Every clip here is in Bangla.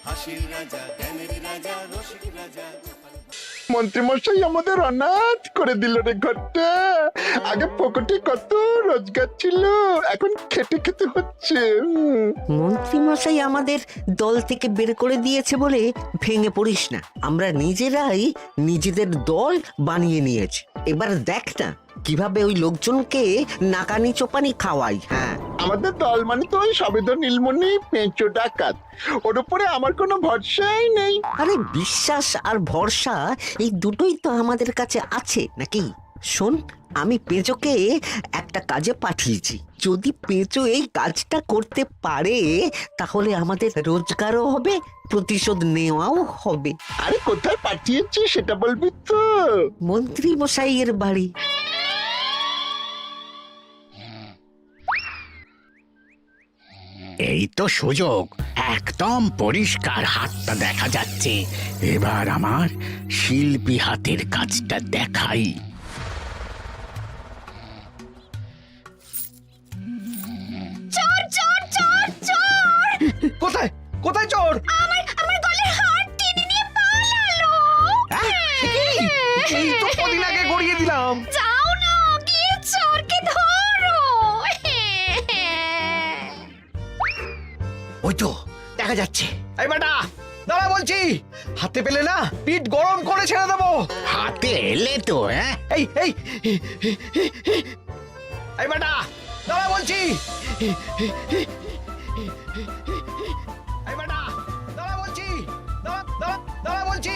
হাসির রাজা, জ্ঞানের রাজা, রসিক রাজা। মন্ত্রীমশাই আমাদের অনাথ করে দিল রে ঘরটা। আগে পকেটে কত রোজগার ছিল, এখন খেটে খেতে হচ্ছে। মন্ত্রী মশাই আমাদের দল থেকে বের করে দিয়েছে বলে ভেঙে পড়িস না। আমরা নিজেরাই নিজেদের দল বানিয়ে নিয়েছি। এবার দেখ না কিভাবে ওই লোকজনকে নাকানি চোপানি খাওয়াই। হ্যাঁ, আমাদের দল মানে তো ওই সবেদন নীলমণি পেঁচো ডাকাত, ওর উপরে আমার কোনো ভরসাই নেই। আরে বিশ্বাস আর ভরসা এই দুটোই তো আমাদের কাছে আছে নাকি? শোন, আমি পেঁচোকে একটা কাজে পাঠিয়েছি। যদি পেঁচো এই কাজটা করতে পারে তাহলে আমাদের রোজগারও হবে, প্রতিশোধ নেওয়াও হবে। আরে কোথায় পাঠিয়েছি সেটা বলবি তো? মন্ত্রী মশাইয়ের বাড়ি। এই তো সুযোগ, একদম পরিষ্কার হাতটা দেখা যাচ্ছে। এবার আমার শিল্পী হাতের কাজটা দেখাই। কোথায় কোথায় চোর? আমার গলার হার টেনে নিয়ে পালালো। এই তো কদিন আগে গড়িয়ে দিলাম। যাও না, গিয়ে চোরকে ধরো। ওই তো দেখা যাচ্ছে। এই বেটা দাঁড়া বলছি, হাতে পেলে না পিঠ গরম করে ছেড়ে দেবো। হাতে এলে তো এই এই এই বেটা দাঁড়া বলছি। এই বেটা দাঁড়া বলছি, দাঁড়া বলছি।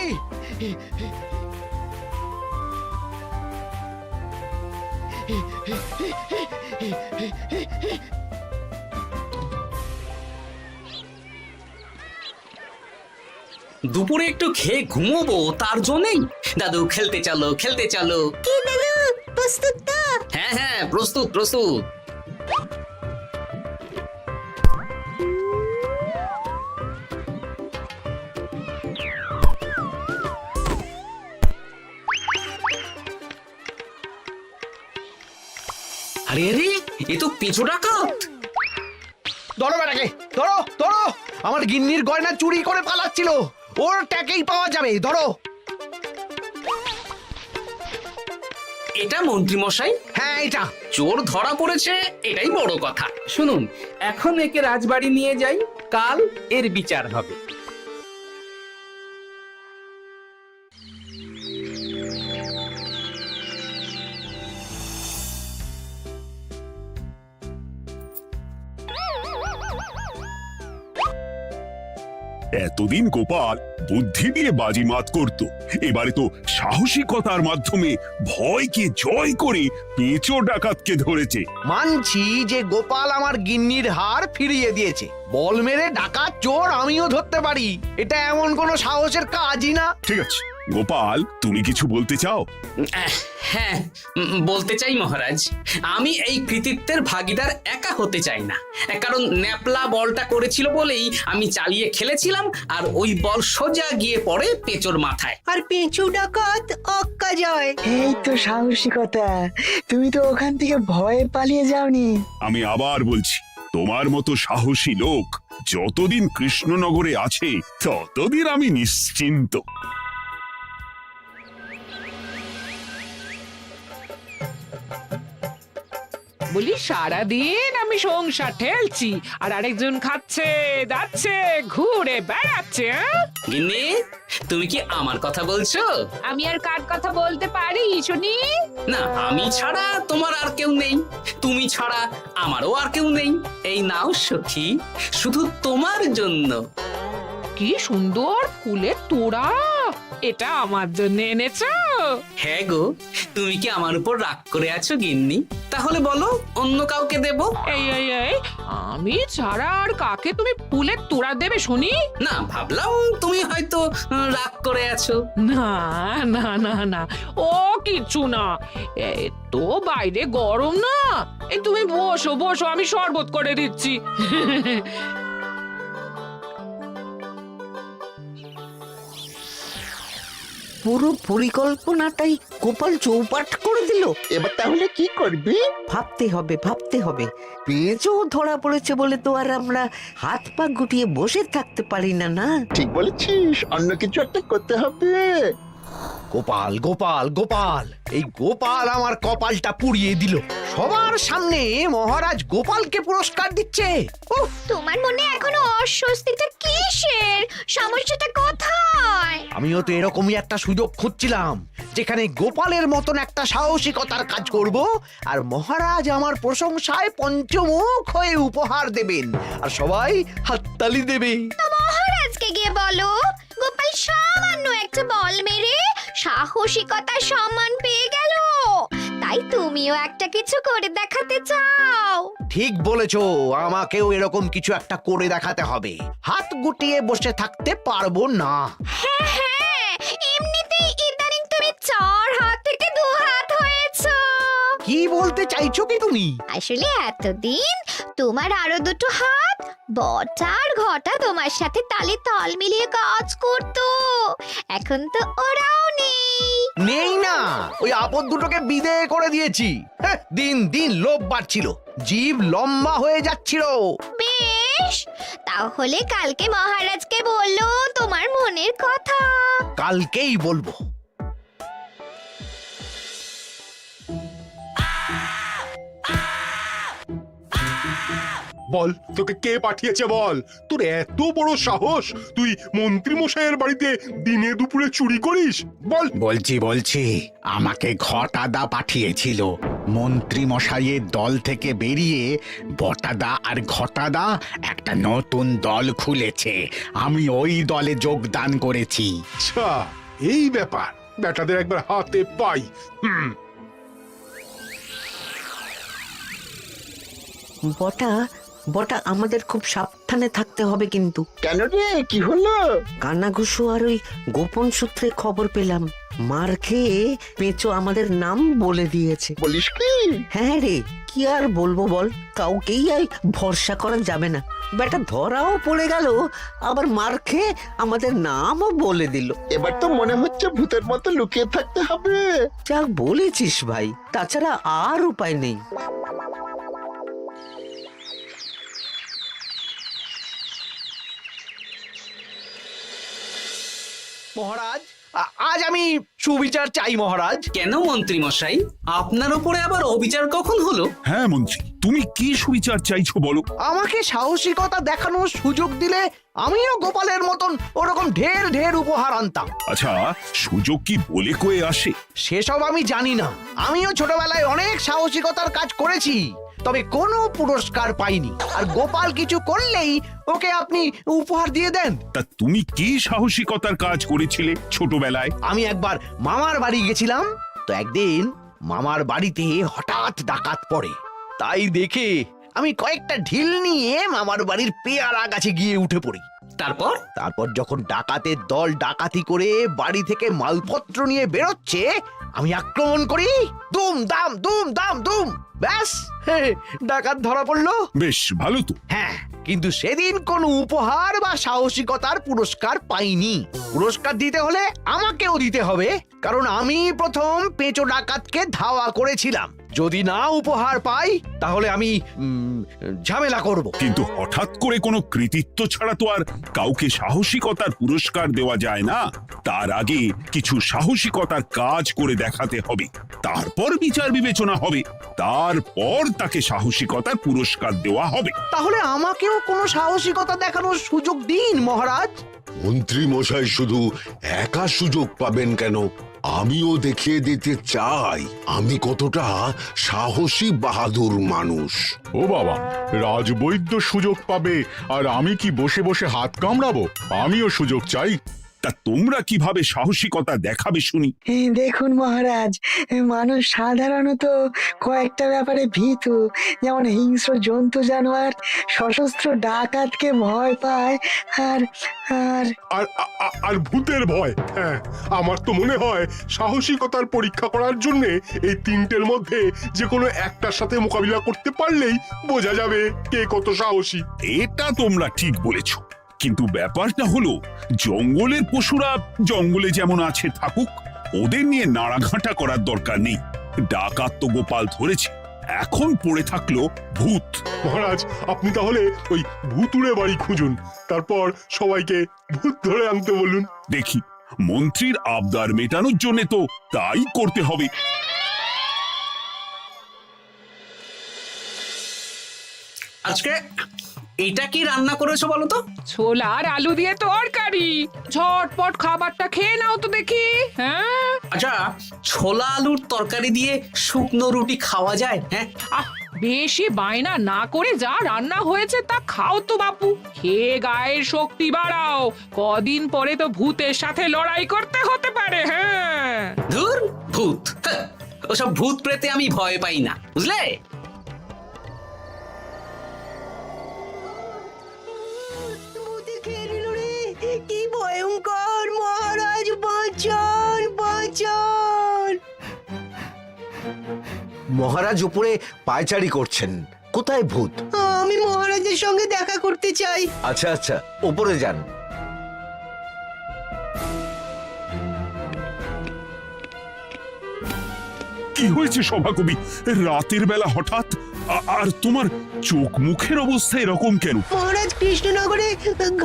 দুপুরে একটু খেয়ে ঘুমোবো, তার জন্যই। দাদু খেলতে চলো, খেলতে চলো। কি দাদু, প্রস্তুত তো? হ্যাঁ হ্যাঁ, প্রস্তুত প্রস্তুত। আরে আরে, এ তো পিছু ডাকাত। ধরো বেটাকে, ধরো ধরো। আমার গিন্নির গয়না চুরি করে পালাচ্ছিল, ওর ট্যাকেই পাওয়া যাবে। ধরো। এটা মন্ত্রী মশাই? হ্যাঁ এটা। চোর ধরা পড়েছে, এটাই বড় কথা। শুনুন, এখন একে রাজবাড়ি নিয়ে যাই, কাল এর বিচার হবে। এতদিন গোপাল বুদ্ধি দিয়ে বাজিমাত করত, এবারে তো সাহসিকতার মাধ্যমে ভয়কে জয় করে পেঁচো ডাকাতকে ধরেছে। মানছি যে গোপাল আমার গিন্নির হার ফিরিয়ে দিয়েছে। বল মেরে ডাকাত চোর আমিও ধরতে পারি, এটা এমন কোনো সাহসের কাজই না। ঠিক আছে গোপাল, তুমি কিছু বলতে চাও? হ্যাঁ, বলতে চাই মহারাজ। আমি এই কৃতিত্বের ভাগিদার একা হতে চাই না। কারণ ন্যাপলা বলটা করেছিল বলেই আমি চালিয়ে খেলেছিলাম, আর ওই বল সোজা গিয়ে পড়ে পেঁচোর মাথায়। আর পেঁচু ডাকাত অক্কা যায়। এই তো সাহসিকতা, তুমি তো ওখান থেকে ভয়ে পালিয়ে যাওনি। আমি আবার বলছি, তোমার মতো সাহসী লোক যতদিন কৃষ্ণনগরে আছে ততদিন আমি নিশ্চিন্ত। বলি সারাদিন আমি সংসার ঠেলছি আর আরেকজন খাচ্ছে যাচ্ছে ঘুরে বেড়াচ্ছে। গিন্নি, তুমি কি আমার কথা বলছো? আমি আর কার কথা বলতে পারি শুনি? না, আমি ছাড়া তোমার আর কেউ নেই, তুমি ছাড়া আমারও আর কেউ নেই। এই নাও সখী, শুধু তোমার জন্য। কি সুন্দর ফুলের তোড়া, এটা আমার জন্য এনেছো? হ্যাঁ গো, তুমি কি আমার উপর রাগ করে আছো গিন্নি? তাহলে বলো, অন্য কাউকে দেব? এই এই এই, আমি ছাড়া আর কাকে তুমি ফুলের তোড়া দেবে শুনি? না, ভাবলাম তুমি হয়তো রাগ করে আছো। না না না না, ও কিচ্ছু না। এই তো বাইরে গরম না, এই তুমি বসো বসো, আমি শরবত করে দিচ্ছি। পুরো পরিকল্পনাটাই গোপাল চৌপাট করে দিল। এবার তাহলে কি করবি? ভাবতে হবে পেঁচো ধরা পড়েছে বলে তো আর আমরা হাত পা গুটিয়ে বসে থাকতে পারি না। না ঠিক বলেছিস, অন্য কিছু একটা করতে হবে। গোপাল গোপাল গোপাল, এই গোপাল আমার কপালটা পুড়িয়ে দিল। সবার সামনে মহারাজ গোপালকে পুরস্কার দিচ্ছে। উফ, তোমার মনে এখনো অস্বস্তিটা কিসের? সমস্যাটা কোথায়? আমিও তো এরকমই একটা সুযোগ খুঁজছিলাম, যেখানে গোপালের মতন একটা সাহসিকতার কাজ করব, আর মহারাজ আমার প্রশংসায় পঞ্চমুখ হয়ে উপহার দেবেন, আর সবাই হাততালি দেবে। মহারাজকে গিয়ে বলো গোপাল সামান্য একটা বল মেরে সাহসিকতার সম্মান পেয়ে গেল, তাই তুমিও একটা কিছু করে দেখাতে চাও। ঠিক বলেছো, আমাকেও এরকম কিছু একটা করে দেখাতে হবে। হাত গুটিয়ে বসে থাকতে পারবো না। হ্যাঁ, এমনিতেই ইদানিং তুমি 4 হাত থেকে 2 হাত হয়েছো। কি বলতে চাইছো কি তুমি? আসলে এতদিন তোমার আরো 2টো হাত বটা আর ঘটা তোমার সাথে তালে তাল মিলিয়ে কাজ করতো, এখন তো ওরাও নেই না, ওই আপদ দুটোকে বিদেয় করে দিয়েছি। দিন দিন লোভ বাড়ছিল, জীব লম্বা হয়ে যাচ্ছিল। বেশ, তাহলে কালকে মহারাজকে বললো তোমার মনের কথা। কালকেই বলবো। বল, তোকে কে পাঠিয়েছে বল? তোর এত বড় সাহস, তুই মন্ত্রী মশাইয়ের বাড়িতে দিনে দুপুরে চুরি করিস? বল। বলছি আমাকে ঘটাদা পাঠিয়েছিল। মন্ত্রী মশাইয়ের দল থেকে বেরিয়ে বটাদা আর ঘটাদা একটা নতুন দল খুলেছে, আমি ওই দলে যোগদান করেছি। আচ্ছা, এই ব্যাপার। বেটাদের একবার হাতে পাই। বটা আমাদের খুব সাবধানে থাকতে হবে কিন্তু। কেন রে, কি হলো? কানাঘুষো আর ওই গোপন সূত্রে খবর পেলাম, মার খেয়ে পেঁচো আমাদের নাম বলে দিয়েছে। বলিস কি? হ্যাঁ রে, কি আর বলবো বল, কাউকেই আর ভরসা করা যাবে না। বেটা ধরাও পড়ে গেল, আবার মার খেয়ে আমাদের নামও বলে দিল। এবার তো মনে হচ্ছে ভূতের মতো লুকিয়ে থাকতে হবে। যা বলেছিস ভাই, তাছাড়া আর উপায় নেই। মহারাজ, আজ আমি সুবিচার চাই মহারাজ। কেন মন্ত্রী মশাই, আপনার উপরে আবার অবিচার কখন হলো? হ্যাঁ মন্ত্রী, তুমি কি সুবিচার চাইছো বলো? আমাকে সাহসিকতা দেখানোর সুযোগ দিলে আমিও গোপালের মতন ওরকম ঢের ঢের উপহার আনতাম। আচ্ছা, সুযোগ কি বলে কয়ে আসে? সেসব আমি জানি না। আমিও ছোটবেলায় অনেক সাহসিকতার কাজ করেছি, তবে কোনো পুরস্কার পাইনি। আর গোপাল কিছু করলেই ওকে আপনি উপহার দিয়ে দেন। তা তুমি কি সাহসিকতার কাজ করেছিলে ছোটবেলায়? আমি একবার মামার বাড়ি গেছিলাম, তো একদিন মামার বাড়িতে হঠাৎ ডাকাত পড়ে। তাই দেখে আমি কয়েকটা ঢিল নিয়ে মামার বাড়ির পেয়ারা গাছে গিয়ে উঠে পড়ি। তারপর যখন ডাকাতের দল ডাকাতি করে বাড়ি থেকে মালপত্র নিয়ে বেরোচ্ছে, আমি আক্রমণ করি। দুম দাম দুম দাম দুম, ব্যাস ডাকাত ধরা পড়লো। বেশ ভালো তো। হ্যাঁ, কিন্তু সেদিন কোনো উপহার বা সাহসিকতার পুরস্কার পাইনি। পুরস্কার দিতে হলে আমাকেও দিতে হবে, কারণ আমি প্রথম পেঁচো ডাকাতকে ধাওয়া করেছিলাম। যদি না উপহার পাই তাহলে আমি ঝামেলা করব। কিন্তু হঠাৎ করে কোনো কৃতিত্ব ছাড়া তো আর কাউকে সাহসিকতার পুরস্কার দেওয়া যায় না। তার আগে কিছু সাহসিকতার কাজ করে দেখাতে হবে, তারপর বিচার বিবেচনা হবে, তারপর তাকে সাহসিকতার পুরস্কার দেওয়া হবে। তাহলে আমাকেও কোনো সাহসিকতা দেখানোর সুযোগ দিন মহারাজ। মন্ত্রী মশাই শুধু একা সুযোগ পাবেন কেন, আমিও দেখিয়ে দিতে চাই আমি কতটা সাহসী বাহাদুর মানুষ। ও বাবা, রাজবৈদ্য সুযোগ পাবে আর আমি কি বসে বসে হাত কামড়াবো? আমিও সুযোগ চাই। তা তোমরা কিভাবে সাহসিকতা দেখাবে শুনি? দেখুন মহারাজ, মানুষ সাধারণত কয়েকটা ব্যাপারে ভীতু, যেমন হিংস্র জন্তু জানোয়ার, সশস্ত্র ডাকাতকে ভয় পায়, আর আর আর ভূতের ভয়। হ্যাঁ, আমার তো মনে হয় সাহসিকতার পরীক্ষা করার জন্য এই তিনটের মধ্যে যে কোনো একটার সাথে মোকাবিলা করতে পারলেই বোঝা যাবে কে কত সাহসী। এটা তোমরা ঠিক বলেছো। কিন্তু ব্যাপারটা হলো জঙ্গলের পশুরা জঙ্গলে যেমন আছে থাকুক, ওদের নিয়ে নাড়াঘাটা করার দরকার নেই। ডাকাত তো গোপাল ধরেছে, এখন পড়ে থাকলো ভূত। মহারাজ, আপনি তাহলে ওই ভুতুড়ে বাড়ি খুঁজুন, তারপর সবাইকে ভূত ধরে আনতে বলুন। দেখি, মন্ত্রীর আবদার মেটানোর জন্য তো তাই করতে হবে। আজকে এটা কি রান্না করেছো বলো তো? ছোলা আর আলু দিয়ে তরকারি। ঝটপট খাবারটা খেয়ে নাও তো দেখি। হ্যাঁ, আচ্ছা, ছোলা আলুর তরকারি দিয়ে শুকনো রুটি খাওয়া যায়? হ্যাঁ, বেশি বায়না না করে যা রান্না হয়েছে তা খাও তো বাপু। খেয়ে গায়ের শক্তি বাড়াও, কদিন পরে তো ভূতের সাথে লড়াই করতে হতে পারে। হ্যাঁ, ধুর ভূত, হ্যাঁ, ওসব ভূত প্রেতে আমি ভয় পাই না, বুঝলে? কি ভয়ঙ্কর! মহারাজ বাঁচান, বাঁচান! মহারাজ উপরে পায়চারি করছেন, কোথায় ভূত? আমি মহারাজের সঙ্গে দেখা করতে চাই। আচ্ছা আচ্ছা, উপরে যান। কি হয়েছে সভাকবি? রাতের বেলা হঠাৎ আর তোমার চোখ মুখের অবস্থা এরকম কেন? মহারাজ, কৃষ্ণনগরে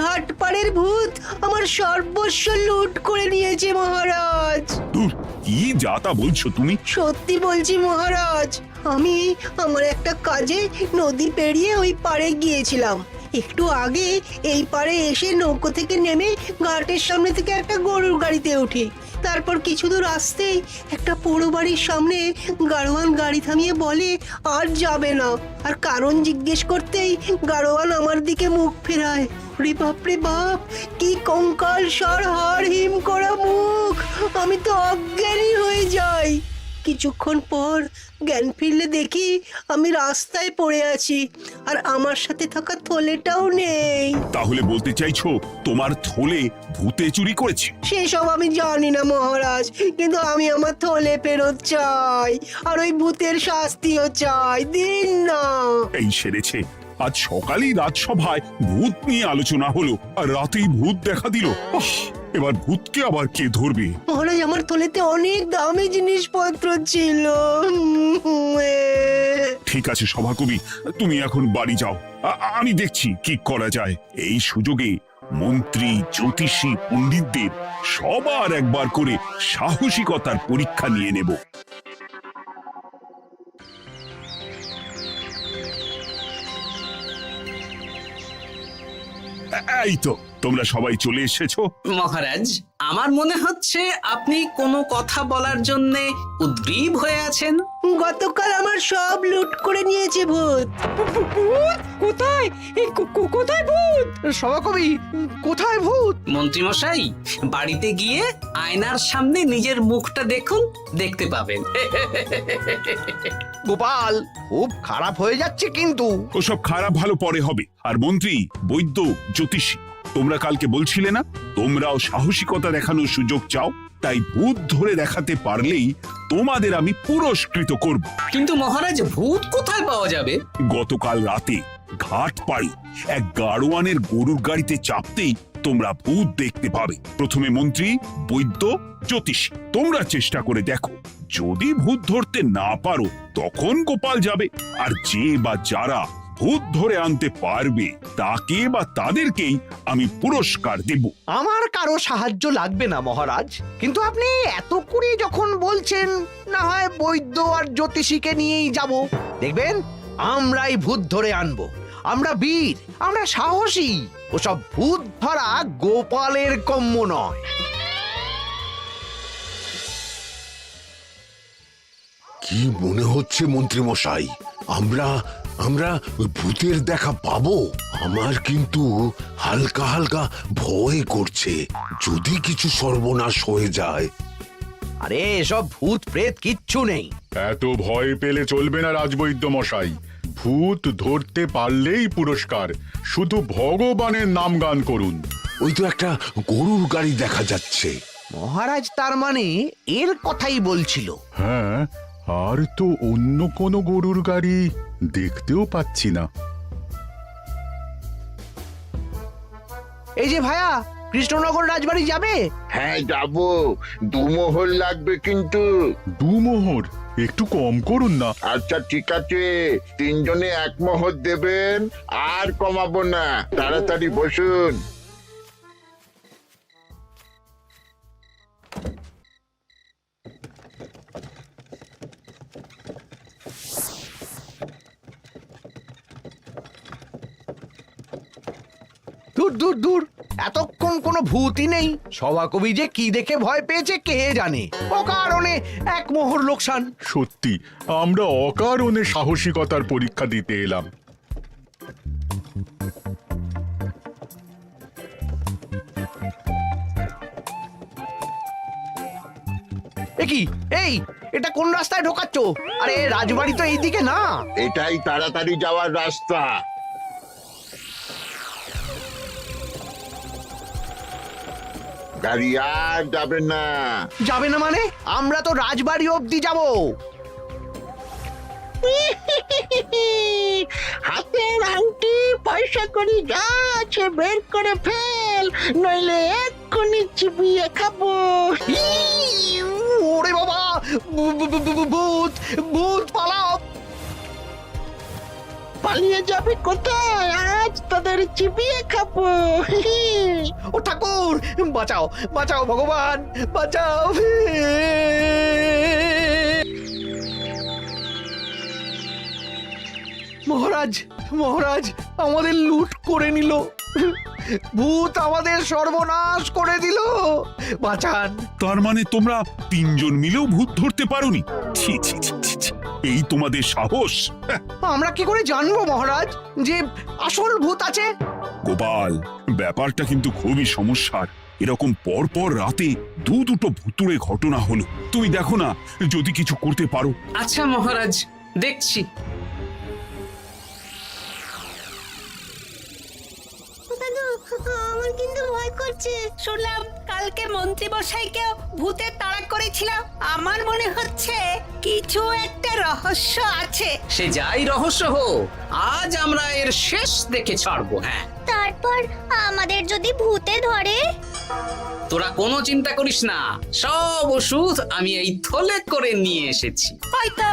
ঘাটপাড়ের ভূত আমার সর্বস্ব লুট করে নিয়েছে মহারাজ। ধুর, কি যাতা বলছো তুমি? সত্যি বলছি মহারাজ, আমি আমার একটা কাজে নদী পেরিয়ে ওই পাড়ে গিয়েছিলাম। একটু আগে এই পাড়ে এসে নৌকো থেকে নেমে ঘাটের সামনে থেকে একটা গরুর গাড়িতে উঠি। তারপর কিছু দূর আসতেই একটা পোড়ো বাড়ির সামনে গাড়োয়ান গাড়ি থামিয়ে বলে আর যাবে না। আর কারণ জিজ্ঞেস করতেই গাড়োয়ান আমার দিকে মুখ ফেরায়। রে বাপ রে বাপ, কি কঙ্কাল সার হাড় হিম করা মুখ! আমি তো অজ্ঞানী হয়ে যাই। কিছুক্ষণ পর জ্ঞান ফিরলে দেখি আমি রাস্তায় পড়ে আছি, আর আমার সাথে থাকা থলেটাও নেই। তাহলে বলতে চাইছো তোমার থলে ভূতে চুরি করেছে? সেসব আমি জানি না মহারাজ, কিন্তু আমি আমার থলে ফেরত চাই, আর ওই ভূতের শাস্তিও চাই। দিন না। এই সেরেছে, আজ সকালেই রাজসভায় ভূত নিয়ে আলোচনা হলো, আর রাতেই ভূত দেখা দিল। এবার ভূতকে আবার কে ধরবে? মহারাজ, আমার থলেতে অনেক দামি জিনিসপত্র ছিল। ঠিক আছে সভাকবি, তুমি এখন বাড়ি যাও, আমি দেখছি কি করা যায়। এই সুযোগে মন্ত্রী, জ্যোতিষী, পণ্ডিতদের সবার একবার করে সাহসিকতার পরীক্ষা নিয়ে নেব। এই তো তোমরা সবাই চলে এসেছো। মহারাজ, আমার মনে হচ্ছে আপনি কোনো কথা বলার জন্য উদ্গ্রীব হয়ে আছেন। গতকাল আমার সব লুট করে নিয়েছে ভূত। কোথায়? কোথায় ভূত? সভাকবি, কোথায় ভূত? মন্ত্রী মশাই, বাড়িতে গিয়ে আয়নার সামনে নিজের মুখটা দেখুন, দেখতে পাবেন। গোপাল, খুব খারাপ হয়ে যাচ্ছে কিন্তু। ওসব খারাপ ভালো পরে হবে। আর মন্ত্রী, বৈদ্য, জ্যোতিষী, তোমরা কালকে বলছিলে না তোমরাও সাহসিকতা দেখানোর সুযোগ চাও? তাই ভূত ধরে দেখাতে পারলেই তোমাদের আমি পুরস্কৃত করব। কিন্তু মহারাজ, ভূত কোথায় পাওয়া যাবে? গতকাল রাতে ঘাট পাড়ি এক গাড়োয়ানের গরুর গাড়িতে চাপতেই তোমরা ভূত দেখতে পাবে। প্রথমে মন্ত্রী, বৈদ্য, জ্যোতিষী, তোমরা চেষ্টা করে দেখো। যদি ভূত ধরতে না পারো তখন গোপাল যাবে, আর যে বা যারা ভূত ধরে আনতে পারবে তাকে বা তাদেরকেই আমি পুরস্কার দেব। আমার কারো সাহায্য লাগবে না মহারাজ, কিন্তু আপনি এত করে যখন বলছেন, না হয় বৈদ্য আর জ্যোতিষীকে নিয়েই যাব। দেখবেন আমরাই ভূত ধরে আনবো। আমরা বীর, আমরা সাহসী। ওসব ভূত ধরা গোপালের কম্য নয়। কি মনে হচ্ছে মন্ত্রী মশাই, আমরা আমরা ওই ভূতের দেখা পাবো? আমার কিন্তু হালকা হালকা ভয় করছে, যদি কিছু সর্বনাশ হয়ে যায়। আরে এসব ভূত প্রেত কিচ্ছু নেই। এত ভয় পেলে চলবে না রাজবৈদ্য মশাই। ভূত ধরতে পারলেই পুরস্কার, শুধু ভগবানের নাম গান করুন। ওই তো একটা গরুর গাড়ি দেখা যাচ্ছে। মহারাজ তার মানে এর কথাই বলছিল। হ্যাঁ, আর তো অন্য কোনো গরুর গাড়ি দেখতেও পাচ্ছি না। এই যে ভায়া, কৃষ্ণনগর রাজবাড়ি যাবে? হ্যাঁ যাব, 2 মোহর লাগবে কিন্তু। 2 মোহর একটু কম করুন না। আচ্ছা ঠিক আছে, 3 জনে 1 মোহর দেবেন, আর কমাবো না। তাড়াতাড়ি বসুন। দূর দূর দূর, এতক্ষণ কোনো ভূতই নেই। সভাকবি যে কি দেখে ভয় পেয়েছে কে জানে। অকারণে 1 মোহর লোকসান। সত্যি আমরা অকারণে সাহসিকতার পরীক্ষা দিতে এলাম। কি এই, এটা কোন রাস্তায় ঢোকাচ্ছ? আরে রাজবাড়ি তো এইদিকে না। এটাই তাড়াতাড়ি যাওয়ার রাস্তা। গাড়ি আর যাবে না। যাবে না মানে? আমরা তো রাজবাড়ি অবধি যাব। হাতের আংটি পয়সা করি যা আছে বের করে ফেল, নইলে এক্ষুনি চিবিয়ে খাবো। ওরে বাবা, ভূত ভূত, পালাও। পালিয়ে যাবে কোথায়? আজ তোদের চিবিয়ে খাবো। ও ঠাকুর, বাঁচাও বাঁচাও, ভগবান বাঁচাও। মহারাজ মহারাজ, আমাদের লুট করে নিল। ভূত আমাদের সর্বনাশ করে দিল, বাঁচান। তার মানে তোমরা 3 জন মিলেও ভূত ধরতে পারোনি? ছি ছি ছি ছি ছি, এই তোমাদের সাহস! আমরা কি করে জানবো মহারাজ যে আসল ভূত আছে? গোপাল, ব্যাপারটা কিন্তু খুবই সমস্যার। এরকম পর পর রাতে দুটো ভুতুড়ে ঘটনা হলো। তুমি দেখো না, যদি কিছু করতে পারো। আচ্ছা মহারাজ, দেখছি। আমার কিন্তু ভয় করছে। শুনলাম কালকে মন্ত্রী মশাইকে ভূতের তাড়া করেছিল। আমার মনে হচ্ছে কিছু একটা রহস্য আছে। সে যাই রহস্য হোক, আজ আমরা এর শেষ দেখে ছাড়বো। হ্যাঁ, তারপর আমাদের যদি ভূতে ধরে? তোরা কোনো চিন্তা করিস না, সব ওষুধ আমি এই থলে করে নিয়ে এসেছি। হয়তো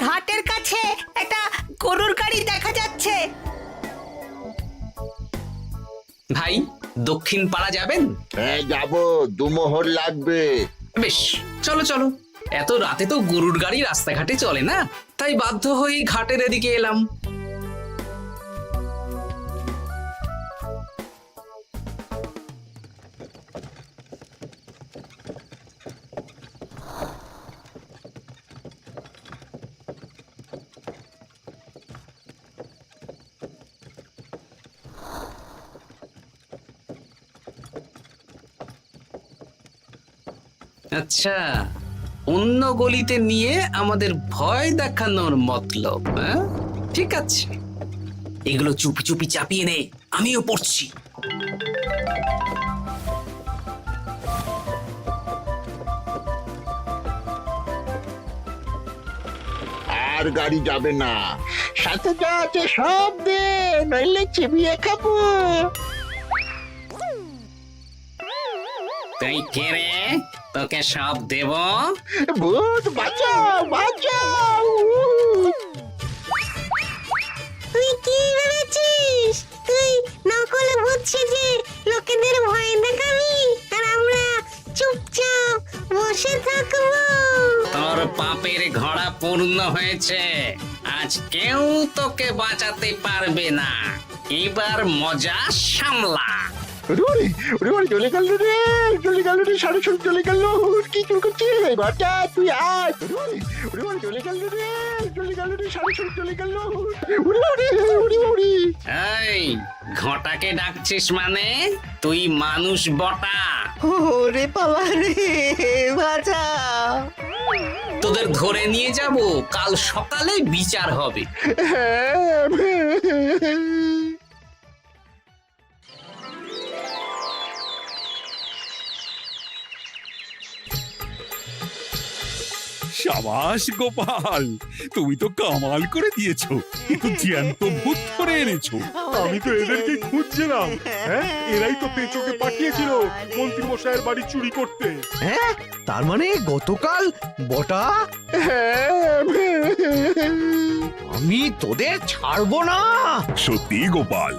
ঘাটের কাছে একটা গরুর গাড়ি দেখা যাচ্ছে। ভাই, দক্ষিণ পাড়া যাবেন? হ্যাঁ যাব, 2 মোহর লাগবে। বেশ, চলো চলো। এত রাতে তো গরুর গাড়ি রাস্তাঘাটে চলে না, তাই বাধ্য হয়ে ঘাটের এদিকে এলাম। আচ্ছা, অন্য গলিতে নিয়ে আমাদের ভয় দেখানোর মতলব? হ্যাঁ, ঠিক আছে, এগুলো চুপি চুপি চাপিয়ে নে, আমিও পড়ছি। আর গাড়ি যাবে না। সাথে যা আছে সব দে, নইলে চিবিয়ে খাবো। তুই কে রে? তোকে সব দেব? ভূত বাঁচাও বাঁচাও। তুই কি ভেবেছিস? তুই নকল ভূত সেজে লোকেদের ভয় দেখাবি, আর আমরা চুপচাপ বসে থাকবো? তোর পাপের ঘোড়া পূর্ণ হয়েছে, আজ কেউ তোকে বাঁচাতে পারবে না। এবার মজা সামলা। চলে গেল রে, চলে গেল রে, সাড়ে সব চলে গেল। কি চুল করছিস বাচ্চা, তুই আয়। চলে গেল রে, চলে গেল রে, সাড়ে সব চলে গেল। এই ঘটাকে ডাকছিস মানে? তুই মানুষ বটা। ওরে বাবা রে, বাঁচাও। তোদের ধরে নিয়ে যাব, কাল সকালে বিচার হবে। সাবাস গোপাল, তুমি তো কামাল করে দিয়েছো, কিন্তু জ্যান্ত ভূত ধরে এনেছো। আমি তো এদেরকে খুঁজছিলাম। হ্যাঁ, এরাই তো পেঁচোকে পাঠিয়েছিল মন্ত্রী মশাইয়ের বাড়ি চুরি করতে। হ্যাঁ, তার মানে গতকাল বটা, আমি তোদের ছাড়বো না। সত্যি গোপাল,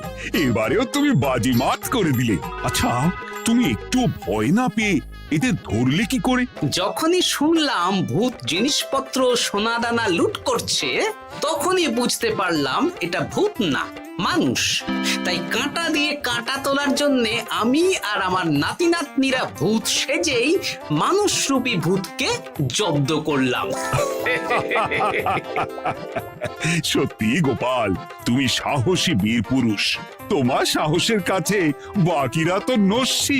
এবারেও তুমি বাজিমাত করে দিলে। আচ্ছা, তুমি একটু ভয় না পেয়ে এদের ধরলে কি করে? যখনই শুনলাম ভূত জিনিসপত্র সোনাদানা লুট করছে, তখনই বুঝতে পারলাম এটা ভূত না, মানুষ। তাই কাঁটা দিয়ে কাঁটা তোলার জন্য আমি আর আমার নাতি নাতনিরা ভূত সেজেই মানুষরূপী ভূতকে জব্দ করলাম। সত্যি গোপাল, তুমি সাহসী বীর পুরুষ। তোমার সাহসের কাছে বাকিরা তো নস্যি।